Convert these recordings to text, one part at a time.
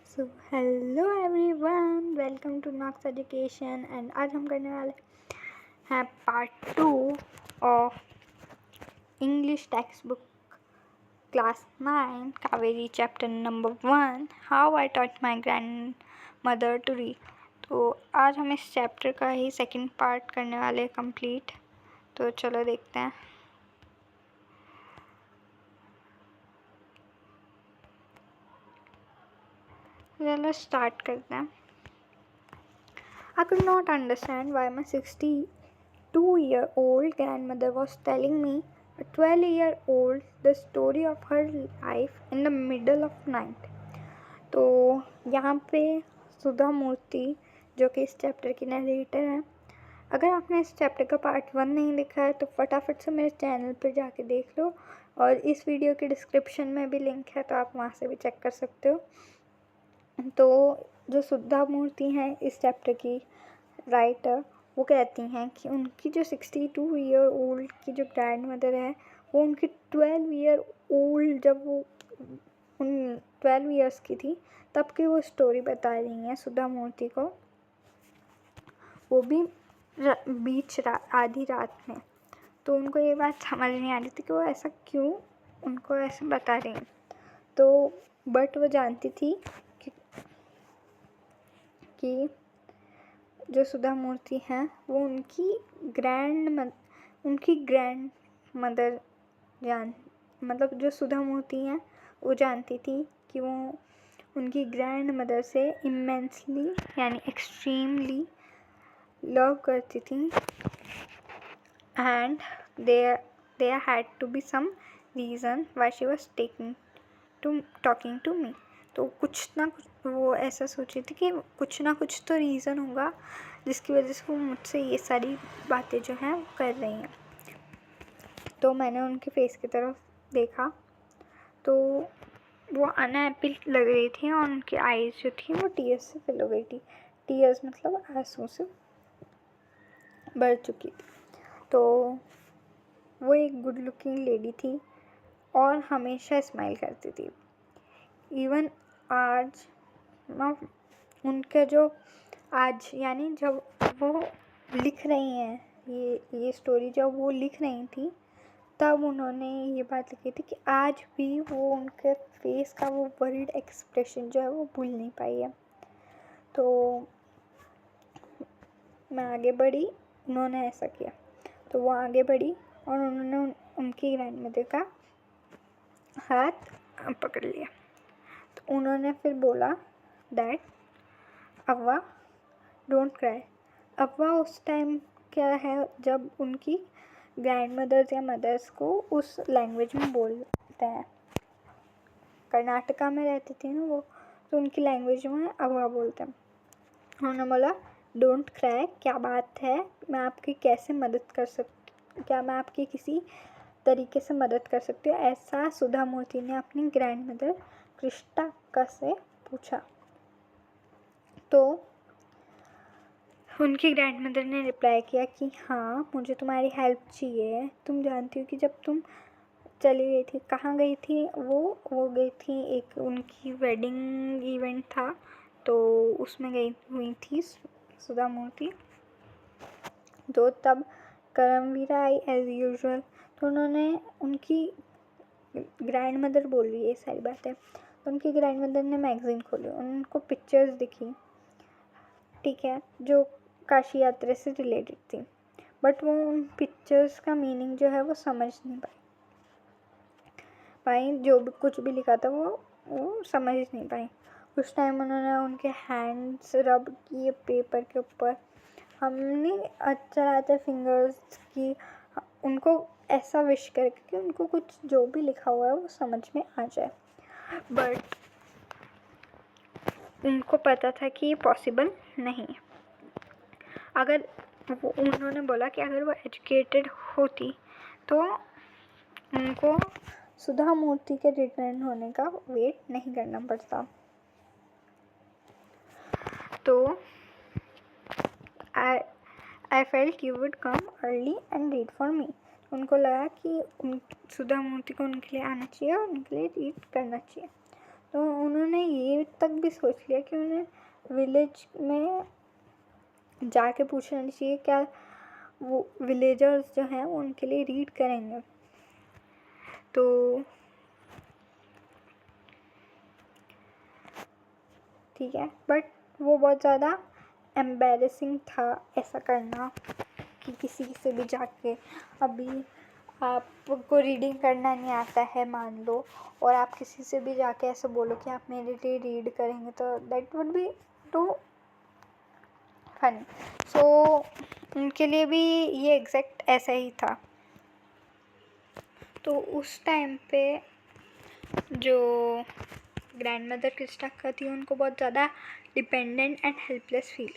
So hello everyone, welcome to Knox education. And आज हम करने वाले हैं part 2 of English text book class 9 Kaveri chapter number 1 how I taught my grand mother to read. तो आज हम इस चैप्टर का ही सेकंड पार्ट करने वाले कंप्लीट। तो चलो देखते हैं। चलो स्टार्ट करते हैं। I could not understand why my 62-year-old grandmother was telling me, a 12-year-old, the story of her life in the middle of night. तो यहाँ पे सुधा मूर्ति जो कि इस चैप्टर की नरेटर है। अगर आपने इस चैप्टर का पार्ट 1 नहीं देखा है तो फटाफट से मेरे चैनल पर जाके देख लो, और इस वीडियो के डिस्क्रिप्शन में भी लिंक है, तो आप वहाँ से भी चेक कर सकते हो। तो जो सुधा मूर्ति हैं इस चैप्टर की राइटर, वो कहती हैं कि उनकी जो 62-year-old की जो ग्रैंड मदर है, वो उनकी 12-year-old, जब वो उन 12 ईयर्स की थी तब की वो स्टोरी बता रही हैं सुधा मूर्ति को, वो भी आधी रात में। तो उनको ये बात समझ नहीं आ रही थी कि वो ऐसा क्यों उनको ऐसे बता रही हैं। तो बट वो जानती थी कि जो सुधा मूर्ति हैं वो उनकी ग्रैंड मदर मतलब जो सुधा मूर्ति हैं वो जानती थी कि वो उनकी ग्रैंड मदर से इमेंसली यानी एक्सट्रीमली लव करती थी। And there had to be some reason why she was talking to me. तो कुछ ना कुछ वो ऐसा सोच रही थी कि कुछ ना कुछ तो रीज़न होगा जिसकी वजह से वो मुझसे ये सारी बातें जो हैं वो कर रही हैं। तो मैंने उनके फेस की तरफ देखा तो वो अनहैप्पी लग रही थी, और उनकी आईज जो थी वो टीयर्स से फिल हो गई थी। टीयर्स मतलब आंसू से भर चुकी थी। तो वो एक गुड लुकिंग लेडी थी और हमेशा स्माइल करती थी। इवन आज उनका जो आज यानी जब वो लिख रही हैं ये स्टोरी, जब वो लिख रही थी तब उन्होंने ये बात लिखी थी कि आज भी वो उनके फेस का वो वरीड एक्सप्रेशन जो है वो भूल नहीं पाई है। तो मैं आगे बढ़ी, उन्होंने ऐसा किया तो वो आगे बढ़ी और उन्होंने उनकी ग्रैंड मदर का हाथ पकड़ लिया। तो उन्होंने फिर बोला दैट अव्वा डोंट क्राई। अव्वा उस टाइम क्या है जब उनकी ग्रैंड मदर्स या मदर्स को उस लैंग्वेज में बोलते हैं। कर्नाटका में रहती थी ना वो, तो उनकी लैंग्वेज में अव्वा बोलते हैं। उन्होंने बोला डोंट क्राई, क्या बात है, मैं आपकी कैसे मदद कर सकती, क्या मैं आपकी किसी तरीके से मदद कर सकती हूँ, ऐसा सुधा मूर्ति ने अपनी ग्रैंड मदर कृष्णा से पूछा। तो उनकी ग्रैंड मदर ने रिप्लाई किया कि हाँ मुझे तुम्हारी हेल्प चाहिए। तुम जानती हो कि जब तुम चली गई थी, कहाँ गई थी वो गई थी, एक उनकी वेडिंग इवेंट था तो उसमें गई हुई थी सुधा मूर्ति। तो तब करमवीरा आई एज यूजुअल। तो उन्होंने उनकी ग्रैंड मदर बोल रही है ये सारी बातें, तो उनकी ग्रैंड मदर ने मैगज़ीन खोली, उनको पिक्चर्स दिखी, ठीक है, जो काशी यात्रा से रिलेटेड थी, बट वो उन पिक्चर्स का मीनिंग जो है वो समझ नहीं पाई। जो भी कुछ भी लिखा था वो समझ नहीं पाई। उस टाइम उन्होंने उनके हैंड्स रब किए पेपर के ऊपर, हमने चलाते फिंगर्स की, उनको ऐसा विश करके कि उनको कुछ जो भी लिखा हुआ है वो समझ में आ जाए। बट उनको पता था कि ये पॉसिबल नहीं है। अगर उन्होंने बोला कि अगर वो एजुकेटेड होती तो उनको सुधा मूर्ति के रिटर्न होने का वेट नहीं करना पड़ता। तो I felt you would come early and read for me. उनको लगा कि सुधा मूर्ति को उनके लिए आना चाहिए और उनके लिए रीड करना चाहिए। तो उन्होंने ये तक भी सोच लिया कि उन्हें विलेज में जाके पूछना चाहिए क्या वो विलेजर्स जो हैं वो उनके लिए रीड करेंगे। तो ठीक है, बट वो बहुत ज़्यादा एम्बैरेसिंग था ऐसा करना कि किसी से भी जाके, अभी आपको रीडिंग करना नहीं आता है मान लो, और आप किसी से भी जाके ऐसे बोलो कि आप मेरे लिए रीड करेंगे, तो that would be too funny. So उनके लिए भी ये एग्जैक्ट ऐसा ही था। तो उस टाइम पे जो ग्रैंड मदर क्रिस्टा थी उनको बहुत ज़्यादा डिपेंडेंट एंड हेल्पलेस फील।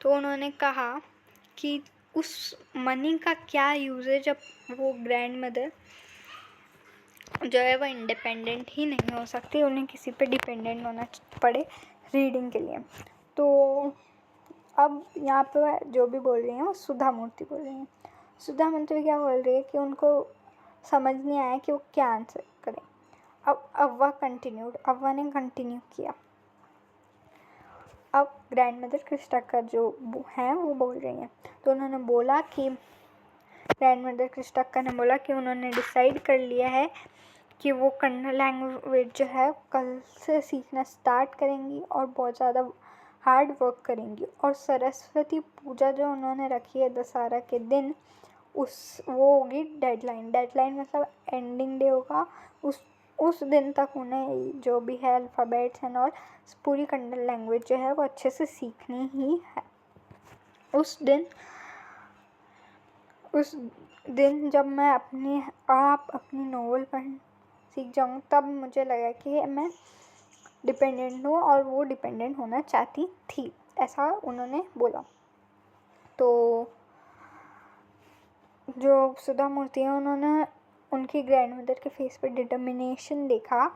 तो उन्होंने कहा कि उस मनी का क्या यूज़ है जब वो ग्रैंड मदर जो है वो इंडिपेंडेंट ही नहीं हो सकती, उन्हें किसी पे डिपेंडेंट होना पड़े रीडिंग के लिए। तो अब यहाँ पे जो भी बोल रही हैं वो सुधा मूर्ति बोल रही हैं। सुधा मूर्ति क्या बोल रही है कि उनको समझ नहीं आया कि वो क्या आंसर करें। अब अव्वा ने कंटिन्यू किया। अब ग्रैंड मदर क्रिस्टा का जो हैं वो बोल रही हैं। तो उन्होंने बोला कि ग्रैंड मदर क्रिस्टा ने बोला कि उन्होंने डिसाइड कर लिया है कि वो कन्नड़ लैंग्वेज जो है कल से सीखना स्टार्ट करेंगी और बहुत ज़्यादा हार्ड वर्क करेंगी। और सरस्वती पूजा जो उन्होंने रखी है दशहरा के दिन, वो होगी डेडलाइन मतलब एंडिंग डे होगा। उस दिन तक उन्हें जो भी है अल्फ़ाबेट्स एंड और पूरी कन्नड़ लैंग्वेज जो है वो अच्छे से सीखनी ही है। उस दिन जब मैं अपनी नोवेल पढ़ सीख जाऊँ तब मुझे लगा कि मैं डिपेंडेंट हूँ और वो डिपेंडेंट होना चाहती थी, ऐसा उन्होंने बोला। तो जो सुधा मूर्ति है उन्होंने उनकी ग्रैंड मदर के फेस पे डिटर्मिनेशन देखा,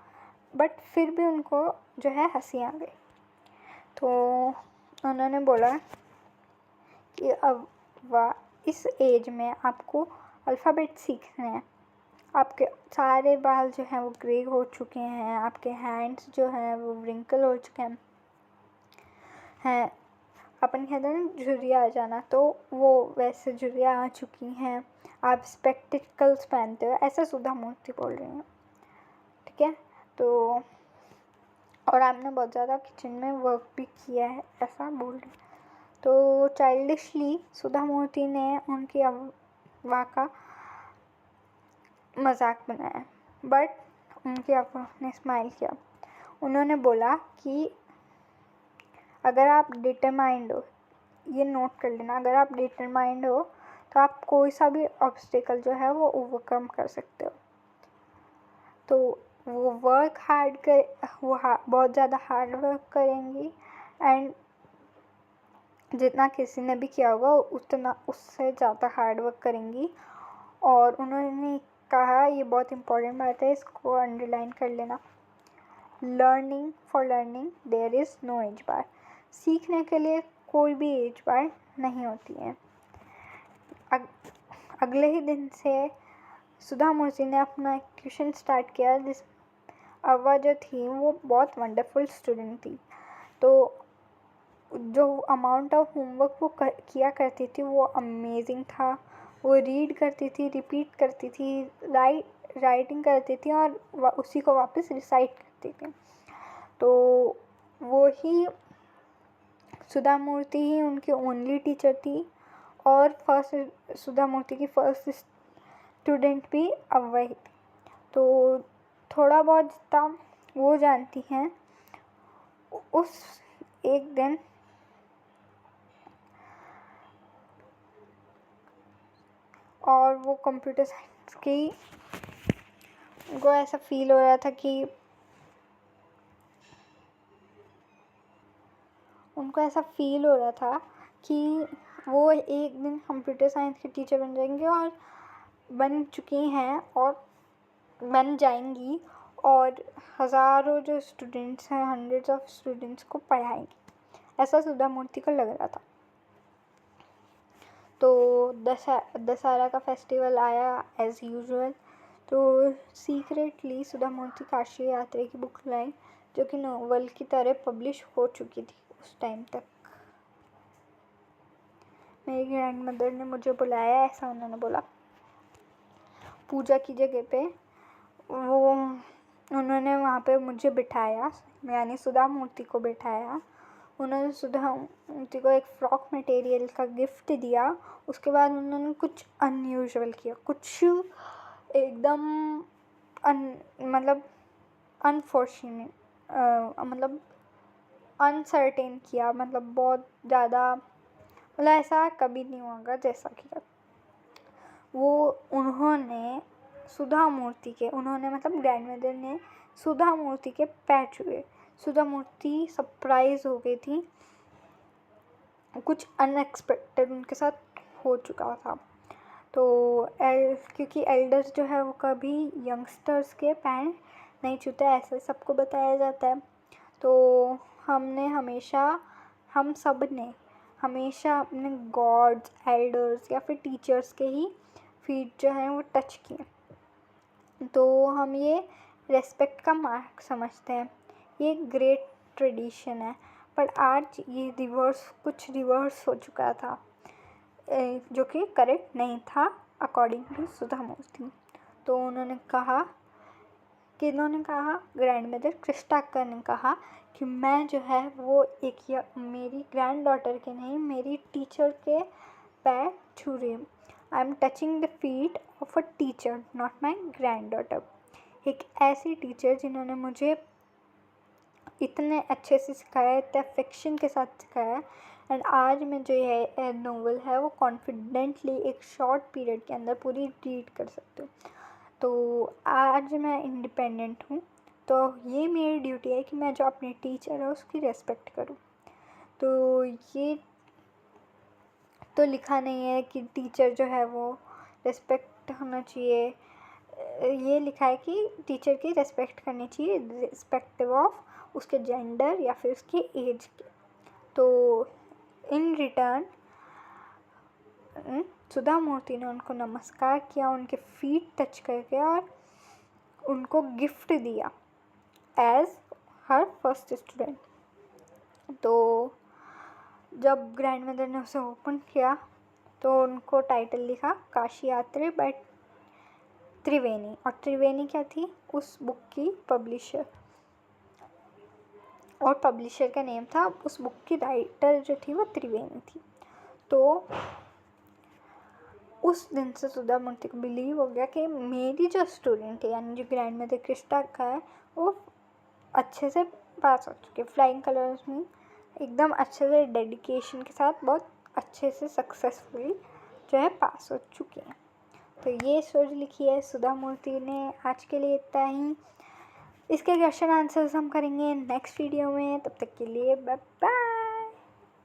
बट फिर भी उनको जो है हंसी आ गई। तो उन्होंने बोला कि अब इस एज में आपको अल्फ़ाबेट सीखने हैं, आपके सारे बाल जो हैं वो ग्रे हो चुके हैं, आपके हैंड्स जो हैं वो व्रिंकल हो चुके हैं अपन कहते हैं ना झुर्रियाँ आ जाना, तो वो वैसे झुर्रियाँ आ चुकी हैं, आप स्पेक्टिकल्स पहनते हो, ऐसा सुधा मूर्ति बोल रही हैं। ठीक है, तो और आपने बहुत ज़्यादा किचन में वर्क भी किया है, ऐसा बोल रही। तो चाइल्डिशली सुधा मूर्ति ने उनकी अव्वा का मजाक बनाया, बट उनकी अव्वा ने स्माइल किया। उन्होंने बोला कि अगर आप डिटरमाइंड हो, ये नोट कर लेना, अगर आप डिटरमाइंड हो तो आप कोई सा भी ऑब्स्टिकल जो है वो ओवरकम कर सकते हो। तो वो बहुत ज़्यादा हार्ड वर्क करेंगी एंड जितना किसी ने भी किया होगा उतना उससे ज़्यादा हार्ड वर्क करेंगी। और उन्होंने कहा, ये बहुत इम्पोर्टेंट बात है, इसको अंडरलाइन कर लेना, for learning there is no age bar. सीखने के लिए कोई भी एज बार नहीं होती है। अगले ही दिन से सुधा मूर्ति ने अपना ट्यूशन स्टार्ट किया। जिस अव्वा जो थी वो बहुत वंडरफुल स्टूडेंट थी, तो जो अमाउंट ऑफ होमवर्क वो किया करती थी वो अमेजिंग था। वो रीड करती थी, रिपीट करती थी, राइटिंग करती थी और उसी को वापस रिसाइट करती थी। तो वो ही सुधा मूर्ति ही उनकी ओनली टीचर थी और सुधा मूर्ति की फर्स्ट स्टूडेंट भी अव्वा ही थी। तो थोड़ा बहुत जितना वो जानती हैं, उस एक दिन और वो कंप्यूटर साइंस की, उनको ऐसा फील हो रहा था कि वो एक दिन कंप्यूटर साइंस की टीचर बन जाएंगे और बन चुकी हैं और बन जाएंगी और हज़ारों जो स्टूडेंट्स हैं, हंड्रेड्स ऑफ स्टूडेंट्स को पढ़ाएंगी, ऐसा सुधा मूर्ति को लग रहा था। तो दशहरा का फेस्टिवल आया एज़ यूजुअल। तो सीक्रेटली सुधा मूर्ति काशी यात्रा की बुक लाई, जो कि नॉवल की तरह पब्लिश हो चुकी थी उस टाइम तक। मेरी ग्रैंड मदर ने मुझे बुलाया, ऐसा उन्होंने बोला। पूजा की जगह पे वो उन्होंने वहाँ पे मुझे बिठाया, यानी सुधा मूर्ति को बिठाया। उन्होंने सुधा मूर्ति को एक फ्रॉक मटेरियल का गिफ्ट दिया। उसके बाद उन्होंने कुछ अनयूजुअल किया, कुछ एकदम मतलब अनफॉर्चुनेट, मतलब अनसर्टेन किया, मतलब बहुत ज़्यादा, मतलब ऐसा कभी नहीं होगा जैसा किया वो। उन्होंने सुधा मूर्ति के, उन्होंने मतलब ग्रैंडमदर ने सुधा मूर्ति के पैर छुए। सुधा मूर्ति सरप्राइज हो गई थी, कुछ अनएक्सपेक्टेड उनके साथ हो चुका था। तो क्योंकि एल्डर्स जो है वो कभी यंगस्टर्स के पैर नहीं छूते, ऐसे सबको बताया जाता है। तो हम सब ने हमेशा अपने गॉड्स, एल्डर्स या फिर टीचर्स के ही फीट जो है वो टच किए। तो हम ये रेस्पेक्ट का मार्क समझते हैं, ये ग्रेट ट्रेडिशन है। पर आज ये कुछ रिवर्स हो चुका था, जो कि करेक्ट नहीं था अकॉर्डिंग टू सुधा मूर्ति। तो उन्होंने कहा, ग्रैंडमदर क्रिस्टाकर ने कहा कि मैं जो है वो मेरी ग्रैंड डॉटर के नहीं, मेरी टीचर के पैर छू रही हूँ। I am touching the feet of a teacher, not my grand daughter. एक ऐसी टीचर जिन्होंने मुझे इतने अच्छे से सिखाया, इतने अफेक्शन के साथ सिखाया। एंड आज मैं जो ये नोवेल है वो कॉन्फिडेंटली एक शॉर्ट पीरियड के अंदर पूरी रीड कर सकती हूँ। तो आज मैं इंडिपेंडेंट हूँ, तो ये मेरी ड्यूटी है कि मैं जो अपनी टीचर है उसकी रेस्पेक्ट करूँ। तो ये तो लिखा नहीं है कि टीचर जो है वो रेस्पेक्ट होना चाहिए, ये लिखा है कि टीचर की रेस्पेक्ट करनी चाहिए रिस्पेक्टिव ऑफ उसके जेंडर या फिर उसकी एज के। तो इन रिटर्न सुधा मूर्ति ने उनको नमस्कार किया, उनके फीट टच करके, और उनको गिफ्ट दिया एज हर फर्स्ट स्टूडेंट। तो जब ग्रैंडमदर ने उसे ओपन किया तो उनको टाइटल लिखा काशी यात्री बाय त्रिवेणी, और त्रिवेणी क्या थी, उस बुक की पब्लिशर, और पब्लिशर का नेम था, उस बुक की राइटर जो थी वो त्रिवेणी थी। तो उस दिन से सुधा मूर्ति को बिलीव हो गया कि मेरी जो स्टूडेंट है, यानी जो ग्रैंडमदर क्रिस्टा का है, वो अच्छे से पास हो चुके, फ्लाइंग कलर्स में एकदम अच्छे से डेडिकेशन के साथ बहुत अच्छे से सक्सेसफुली जो है पास हो चुके हैं। तो ये स्टोरी लिखी है सुधा मूर्ति ने। आज के लिए इतना ही। इसके क्वेश्चन आंसर्स हम करेंगे नेक्स्ट वीडियो में। तब तक के लिए बाय बाय।